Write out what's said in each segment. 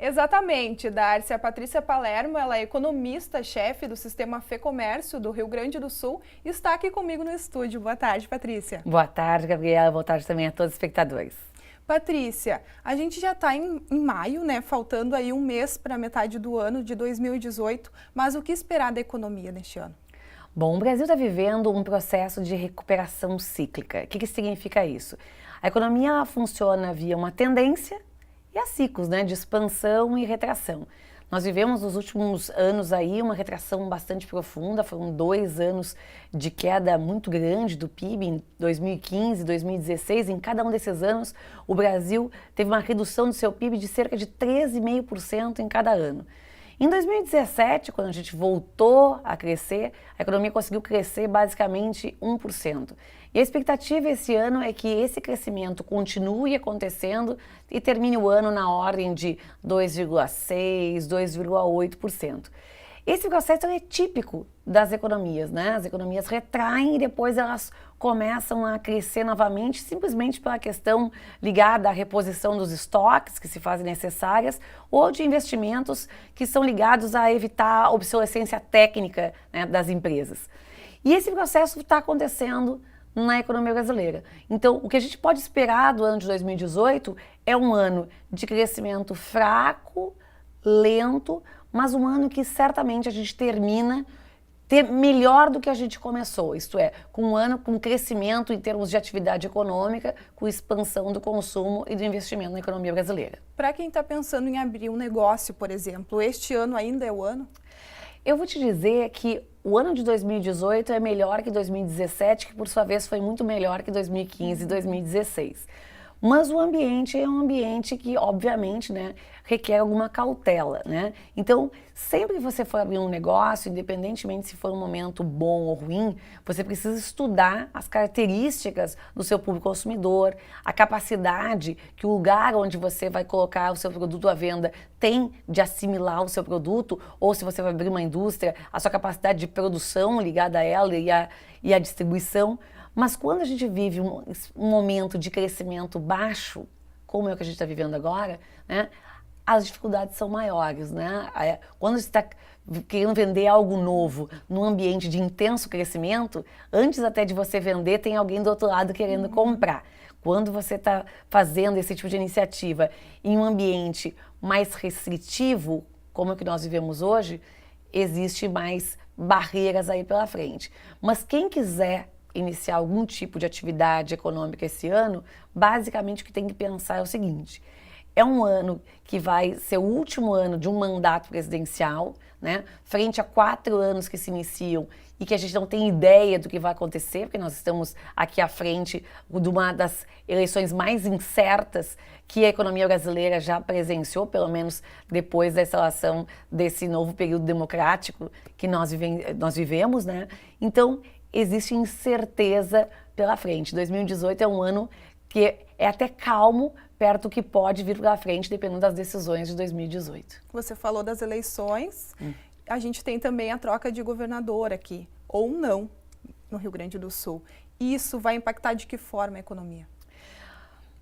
Exatamente, Darcy. A Patrícia Palermo, ela é economista-chefe do Sistema Fê-Comércio do Rio Grande do Sul e está aqui comigo no estúdio. Boa tarde, Patrícia. Boa tarde, Gabriela. Boa tarde também a todos os espectadores. Patrícia, a gente já está em maio, né? Faltando aí um mês para a metade do ano de 2018, mas o que esperar da economia neste ano? Bom, o Brasil está vivendo um processo de recuperação cíclica. O que significa isso? A economia funciona via uma tendência e a ciclos, né, de expansão e retração. Nós vivemos nos últimos anos aí uma retração bastante profunda, foram 2 anos de queda muito grande do PIB em 2015, 2016. Em cada um desses anos, o Brasil teve uma redução do seu PIB de cerca de 13,5% em cada ano. Em 2017, quando a gente voltou a crescer, a economia conseguiu crescer basicamente 1%. E a expectativa esse ano é que esse crescimento continue acontecendo e termine o ano na ordem de 2,6%, 2,8%. Esse processo é típico das economias, né? As economias retraem e depois elas começam a crescer novamente, simplesmente pela questão ligada à reposição dos estoques que se fazem necessárias ou de investimentos que são ligados a evitar a obsolescência técnica, né, das empresas. E esse processo está acontecendo na economia brasileira. Então, o que a gente pode esperar do ano de 2018 é um ano de crescimento fraco, lento, mas um ano que certamente a gente termina melhor do que a gente começou, isto é, com um ano com crescimento em termos de atividade econômica, com expansão do consumo e do investimento na economia brasileira. Para quem está pensando em abrir um negócio, por exemplo, este ano ainda é o ano? Eu vou te dizer que o ano de 2018 é melhor que 2017, que por sua vez foi muito melhor que 2015 e 2016. Mas o ambiente é um ambiente que, obviamente, né, requer alguma cautela, né? Então, sempre que você for abrir um negócio, independentemente se for um momento bom ou ruim, você precisa estudar as características do seu público consumidor, a capacidade que o lugar onde você vai colocar o seu produto à venda tem de assimilar o seu produto, ou se você vai abrir uma indústria, a sua capacidade de produção ligada a ela e a distribuição. Mas quando a gente vive um momento de crescimento baixo, como é o que a gente está vivendo agora, né, as dificuldades são maiores, né? Quando você está querendo vender algo novo num ambiente de intenso crescimento, antes até de você vender, tem alguém do outro lado querendo comprar. Quando você está fazendo esse tipo de iniciativa em um ambiente mais restritivo, como é o que nós vivemos hoje, existe mais barreiras aí pela frente. Mas quem quiser iniciar algum tipo de atividade econômica esse ano, basicamente o que tem que pensar é o seguinte: é um ano que vai ser o último ano de um mandato presidencial, né? Frente a 4 anos que se iniciam e que a gente não tem ideia do que vai acontecer, porque nós estamos aqui à frente de uma das eleições mais incertas que a economia brasileira já presenciou, pelo menos depois da instalação desse novo período democrático que nós vivemos, né? Então, existe incerteza pela frente. 2018 é um ano que é até calmo, perto do que pode vir pela frente, dependendo das decisões de 2018. Você falou das eleições, a gente tem também a troca de governador aqui, ou não, no Rio Grande do Sul. Isso vai impactar de que forma a economia?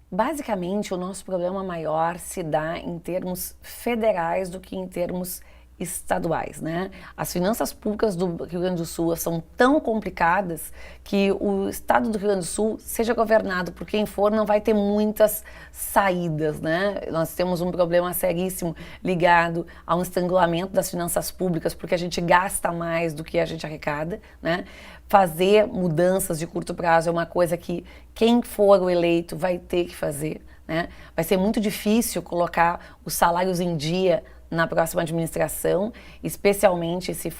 Basicamente, o nosso problema maior se dá em termos federais do que em termos estaduais, né? As finanças públicas do Rio Grande do Sul são tão complicadas que o estado do Rio Grande do Sul, seja governado por quem for, não vai ter muitas saídas, né? Nós temos um problema seríssimo ligado a um estrangulamento das finanças públicas, porque a gente gasta mais do que a gente arrecada, né? Fazer mudanças de curto prazo é uma coisa que quem for o eleito vai ter que fazer, né? Vai ser muito difícil colocar os salários em dia na próxima administração, especialmente se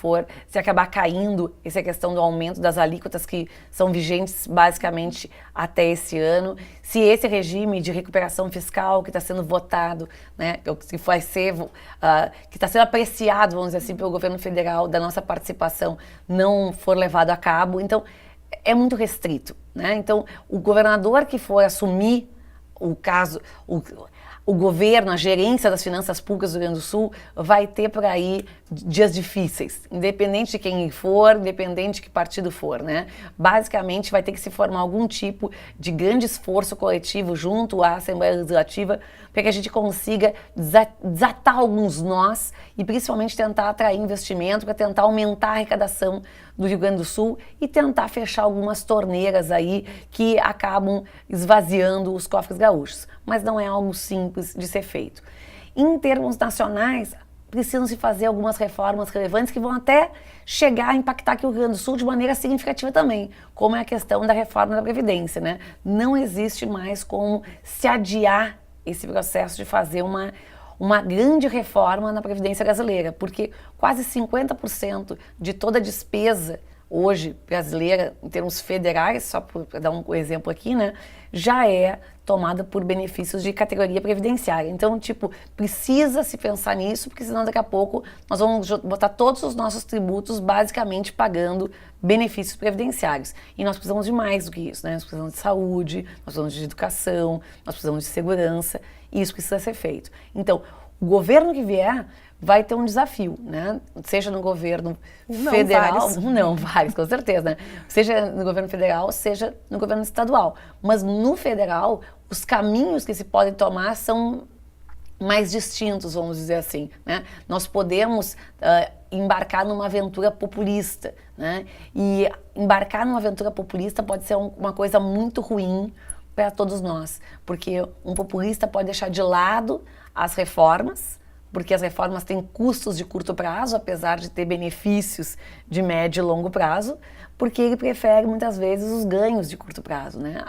acabar caindo essa questão do aumento das alíquotas que são vigentes basicamente até esse ano, se esse regime de recuperação fiscal que está sendo votado, né, que vai ser, que está sendo apreciado, vamos dizer assim, pelo governo federal, da nossa participação, não for levado a cabo, então é muito restrito, né? Então, o governador que for assumir o o governo, a gerência das finanças públicas do Rio Grande do Sul vai ter por aí dias difíceis, independente de quem for, independente de que partido for, né? Basicamente vai ter que se formar algum tipo de grande esforço coletivo junto à Assembleia Legislativa para que a gente consiga desatar alguns nós e principalmente tentar atrair investimento para tentar aumentar a arrecadação do Rio Grande do Sul e tentar fechar algumas torneiras aí que acabam esvaziando os cofres gaúchos. Mas não é algo simples de ser feito. Em termos nacionais, precisam se fazer algumas reformas relevantes que vão até chegar a impactar aqui o Rio Grande do Sul de maneira significativa também, como é a questão da reforma da Previdência, né? Não existe mais como se adiar esse processo de fazer uma grande reforma na Previdência brasileira, porque quase 50% de toda a despesa hoje brasileira, em termos federais, só para dar um exemplo aqui, né, já é tomada por benefícios de categoria previdenciária. Então, tipo, precisa se pensar nisso, porque senão daqui a pouco nós vamos botar todos os nossos tributos basicamente pagando benefícios previdenciários. E nós precisamos de mais do que isso, né? Nós precisamos de saúde, nós precisamos de educação, nós precisamos de segurança, e isso precisa ser feito. Então, o governo que vier vai ter um desafio, né? Seja no governo federal, vários, com certeza, né? Seja no governo federal, seja no governo estadual. Mas no federal, os caminhos que se podem tomar são mais distintos, vamos dizer assim, né? Nós podemos embarcar numa aventura populista, né? E embarcar numa aventura populista pode ser uma coisa muito ruim para todos nós, porque um populista pode deixar de lado as reformas, porque as reformas têm custos de curto prazo, apesar de ter benefícios de médio e longo prazo, porque ele prefere muitas vezes os ganhos de curto prazo, né?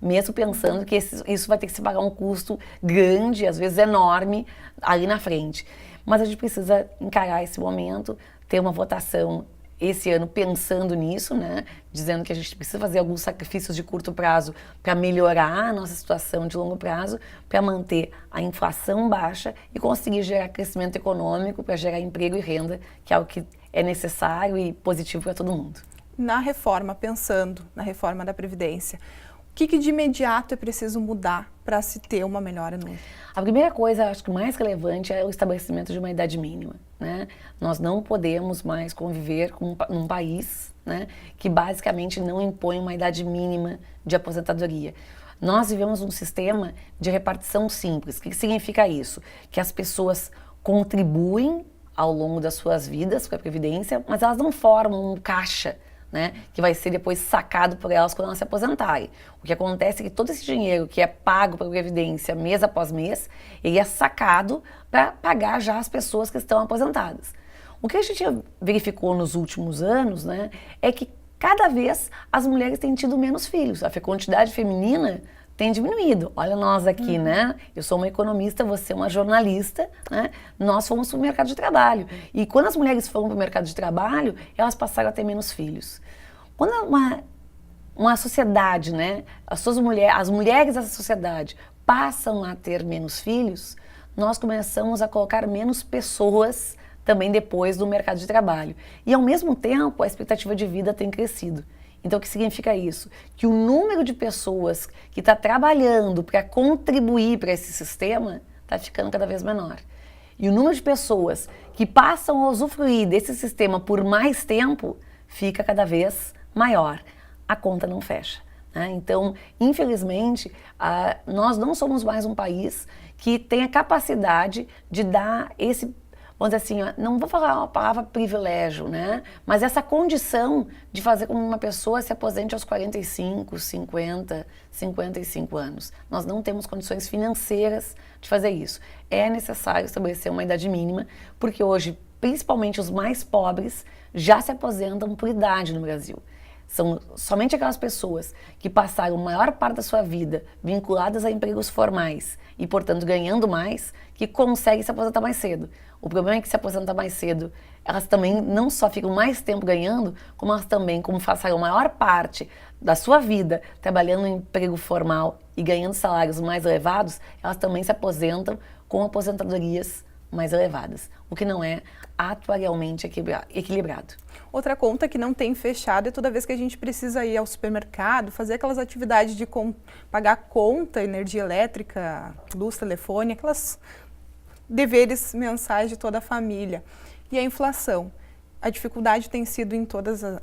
Mesmo pensando que isso vai ter que se pagar um custo grande, às vezes enorme, ali na frente. Mas a gente precisa encarar esse momento, ter uma votação esse ano pensando nisso, né? Dizendo que a gente precisa fazer alguns sacrifícios de curto prazo para melhorar a nossa situação de longo prazo, para manter a inflação baixa e conseguir gerar crescimento econômico, para gerar emprego e renda, que é o que é necessário e positivo para todo mundo. Na reforma, pensando na reforma da Previdência, o que de imediato é preciso mudar para se ter uma melhora no... A primeira coisa, acho que mais relevante é o estabelecimento de uma idade mínima, né? Nós não podemos mais conviver com um país, né, que basicamente não impõe uma idade mínima de aposentadoria. Nós vivemos um sistema de repartição simples. O que significa isso? Que as pessoas contribuem ao longo das suas vidas para a Previdência, mas elas não formam um caixa, né, que vai ser depois sacado por elas quando elas se aposentarem. O que acontece é que todo esse dinheiro que é pago para a Previdência mês após mês, ele é sacado para pagar já as pessoas que estão aposentadas. O que a gente verificou nos últimos anos, né, é que cada vez as mulheres têm tido menos filhos. A fecundidade feminina tem diminuído. Olha nós aqui, né? Eu sou uma economista, você é uma jornalista, né? Nós fomos para o mercado de trabalho. E quando as mulheres foram para o mercado de trabalho, elas passaram a ter menos filhos. Quando uma sociedade, né? As mulheres dessa sociedade passam a ter menos filhos, nós começamos a colocar menos pessoas também depois do mercado de trabalho. E ao mesmo tempo, a expectativa de vida tem crescido. Então, o que significa isso? Que o número de pessoas que está trabalhando para contribuir para esse sistema está ficando cada vez menor. E o número de pessoas que passam a usufruir desse sistema por mais tempo fica cada vez maior. A conta não fecha, né? Então, infelizmente, nós não somos mais um país que tem a capacidade de dar esse, vamos dizer assim, não vou falar uma palavra privilégio, né? Mas essa condição de fazer com que uma pessoa se aposente aos 45, 50, 55 anos. Nós não temos condições financeiras de fazer isso. É necessário estabelecer uma idade mínima, porque hoje, principalmente os mais pobres, já se aposentam por idade no Brasil. São somente aquelas pessoas que passaram a maior parte da sua vida vinculadas a empregos formais e, portanto, ganhando mais, que conseguem se aposentar mais cedo. O problema é que se aposentar mais cedo, elas também não só ficam mais tempo ganhando, como elas também, como passaram a maior parte da sua vida trabalhando em emprego formal e ganhando salários mais elevados, elas também se aposentam com aposentadorias mais elevadas, o que não é atuarialmente equilibrado. Outra conta que não tem fechado é toda vez que a gente precisa ir ao supermercado, fazer aquelas atividades de pagar conta, energia elétrica, luz, telefone, aquelas deveres mensais de toda a família. E a inflação. A dificuldade tem sido em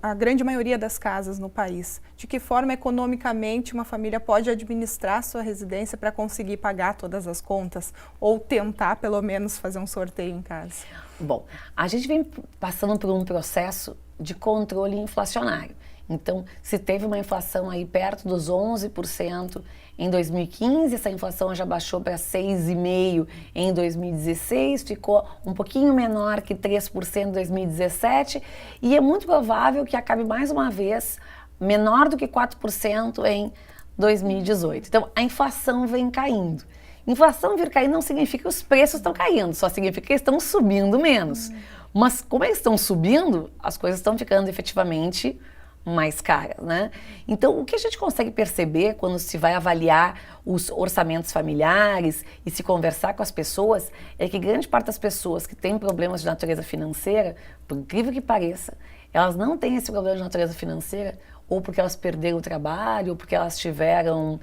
a grande maioria das casas no país. De que forma, economicamente, uma família pode administrar sua residência para conseguir pagar todas as contas? Ou tentar, pelo menos, fazer um sorteio em casa? Bom, a gente vem passando por um processo de controle inflacionário. Então, se teve uma inflação aí perto dos 11% em 2015, essa inflação já baixou para 6,5% em 2016, ficou um pouquinho menor que 3% em 2017 e é muito provável que acabe mais uma vez menor do que 4% em 2018. Então, a inflação vem caindo. Inflação vir cair não significa que os preços estão caindo, só significa que estão subindo menos. Mas como eles estão subindo, as coisas estão ficando efetivamente mais caras, né? Então, o que a gente consegue perceber quando se vai avaliar os orçamentos familiares e se conversar com as pessoas é que grande parte das pessoas que têm problemas de natureza financeira, por incrível que pareça, elas não têm esse problema de natureza financeira ou porque elas perderam o trabalho, ou porque elas tiveram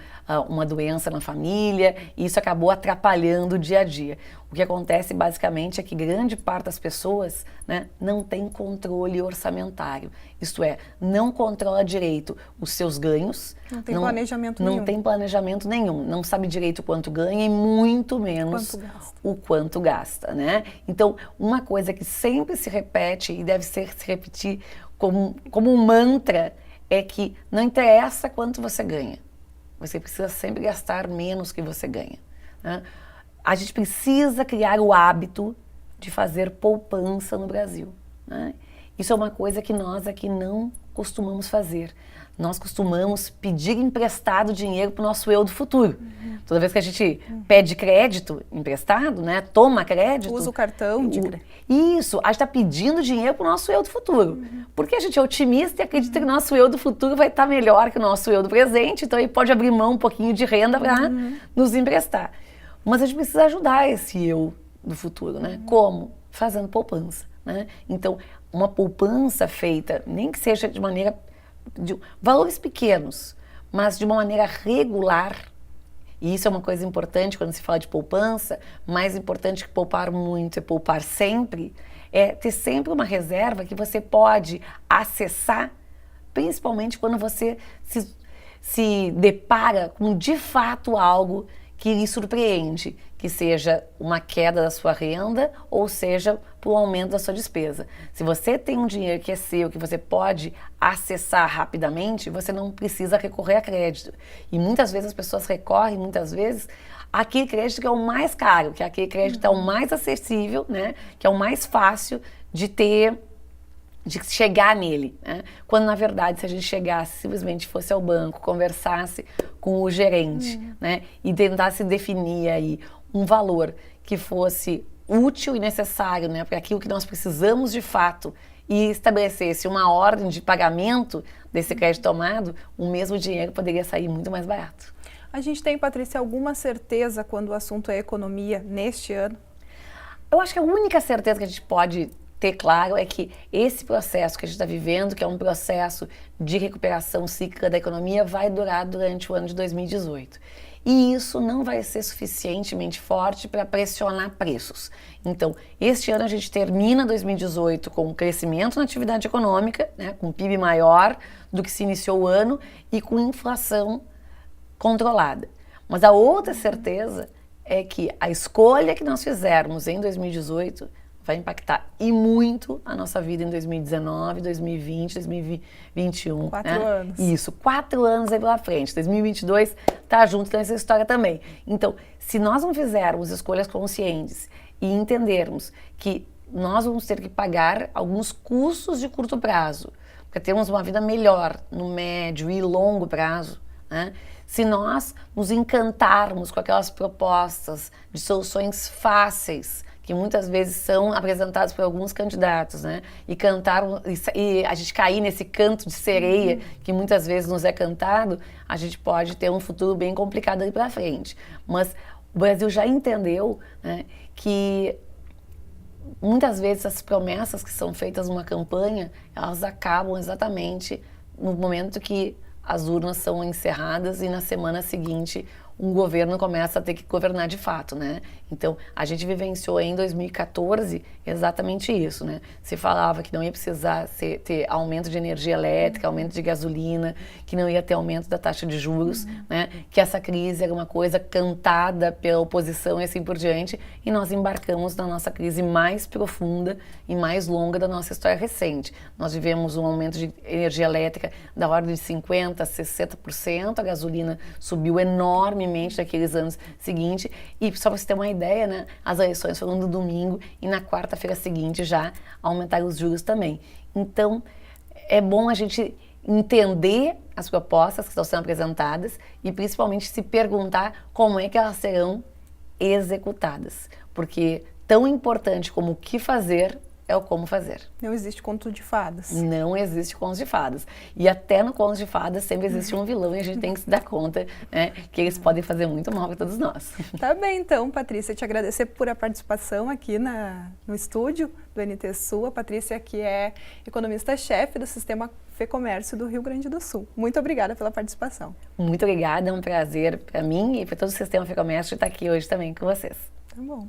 uma doença na família, e isso acabou atrapalhando o dia a dia. O que acontece basicamente é que grande parte das pessoas, né, não tem controle orçamentário, isto é, não controla direito os seus ganhos, não tem planejamento nenhum. Não tem planejamento nenhum, não sabe direito quanto ganha e muito menos o quanto gasta, né? Então, uma coisa que sempre se repete e deve se repetir como um mantra é que não interessa quanto você ganha, você precisa sempre gastar menos que você ganha, né? A gente precisa criar o hábito de fazer poupança no Brasil, né? Isso é uma coisa que nós aqui não costumamos fazer. Nós costumamos pedir emprestado dinheiro para o nosso eu do futuro. Toda vez que a gente pede crédito emprestado, né, toma crédito... Usa o cartão de crédito. Isso, a gente está pedindo dinheiro para o nosso eu do futuro. Porque a gente é otimista e acredita que o nosso eu do futuro vai estar melhor que o nosso eu do presente, então ele pode abrir mão um pouquinho de renda para nos emprestar. Mas a gente precisa ajudar esse eu do futuro, né? Como? Fazendo poupança, né? Então, uma poupança feita, nem que seja de maneira... de valores pequenos, mas de uma maneira regular, e isso é uma coisa importante quando se fala de poupança, mais importante que poupar muito é poupar sempre, é ter sempre uma reserva que você pode acessar, principalmente quando você se depara com de fato algo que lhe surpreende, que seja uma queda da sua renda ou seja por um aumento da sua despesa. Se você tem um dinheiro que é seu, que você pode acessar rapidamente, você não precisa recorrer a crédito. E muitas vezes as pessoas recorrem, àquele crédito que é o mais caro, que é aquele crédito que é o mais acessível, né? Que é o mais fácil de chegar nele, né? Quando na verdade se a gente chegasse, simplesmente fosse ao banco, conversasse com o gerente, né? E tentasse definir aí um valor que fosse útil e necessário, né? Para aquilo que nós precisamos de fato e estabelecesse uma ordem de pagamento desse crédito tomado, o mesmo dinheiro poderia sair muito mais barato. A gente tem, Patrícia, alguma certeza quando o assunto é economia neste ano? Eu acho que a única certeza que a gente pode ter claro é que esse processo que a gente está vivendo, que é um processo de recuperação cíclica da economia, vai durar durante o ano de 2018. E isso não vai ser suficientemente forte para pressionar preços. Então, este ano a gente termina 2018 com um crescimento na atividade econômica, né, com PIB maior do que se iniciou o ano e com inflação controlada. Mas a outra certeza é que a escolha que nós fizermos em 2018 vai impactar e muito a nossa vida em 2019, 2020, 2021. 4 né? anos. Isso, 4 anos aí pela frente. 2022 tá junto nessa história também. Então, se nós não fizermos escolhas conscientes e entendermos que nós vamos ter que pagar alguns custos de curto prazo, para termos uma vida melhor no médio e longo prazo, né? Se nós nos encantarmos com aquelas propostas de soluções fáceis, que muitas vezes são apresentados por alguns candidatos, né? E a gente cair nesse canto de sereia que muitas vezes nos é cantado, a gente pode ter um futuro bem complicado ali para frente. Mas o Brasil já entendeu, né, que muitas vezes as promessas que são feitas numa campanha, elas acabam exatamente no momento que as urnas são encerradas e na semana seguinte um governo começa a ter que governar de fato, né? Então, a gente vivenciou em 2014 exatamente isso, né? Se falava que não ia precisar ter aumento de energia elétrica, aumento de gasolina, que não ia ter aumento da taxa de juros, né? Que essa crise era uma coisa cantada pela oposição e assim por diante, e nós embarcamos na nossa crise mais profunda e mais longa da nossa história recente. Nós vivemos um aumento de energia elétrica da ordem de 50%, 60%, a gasolina subiu enormemente naqueles anos seguintes, e só para você ter uma ideia, né, as eleições foram no domingo e na quarta-feira seguinte já aumentaram os juros também. Então, é bom a gente entender as propostas que estão sendo apresentadas e principalmente se perguntar como é que elas serão executadas, porque tão importante como o que fazer é o como fazer. Não existe conto de fadas. Não existe conto de fadas. E até no conto de fadas sempre existe um vilão e a gente tem que se dar conta, né, que eles podem fazer muito mal para todos nós. Tá bem, então, Patrícia, te agradecer por a participação aqui no estúdio do NT Sul. A Patrícia que é economista-chefe do Sistema Fê-Comércio do Rio Grande do Sul. Muito obrigada pela participação. Muito obrigada, é um prazer para mim e para todo o Sistema Fê-Comércio estar aqui hoje também com vocês. Tá bom.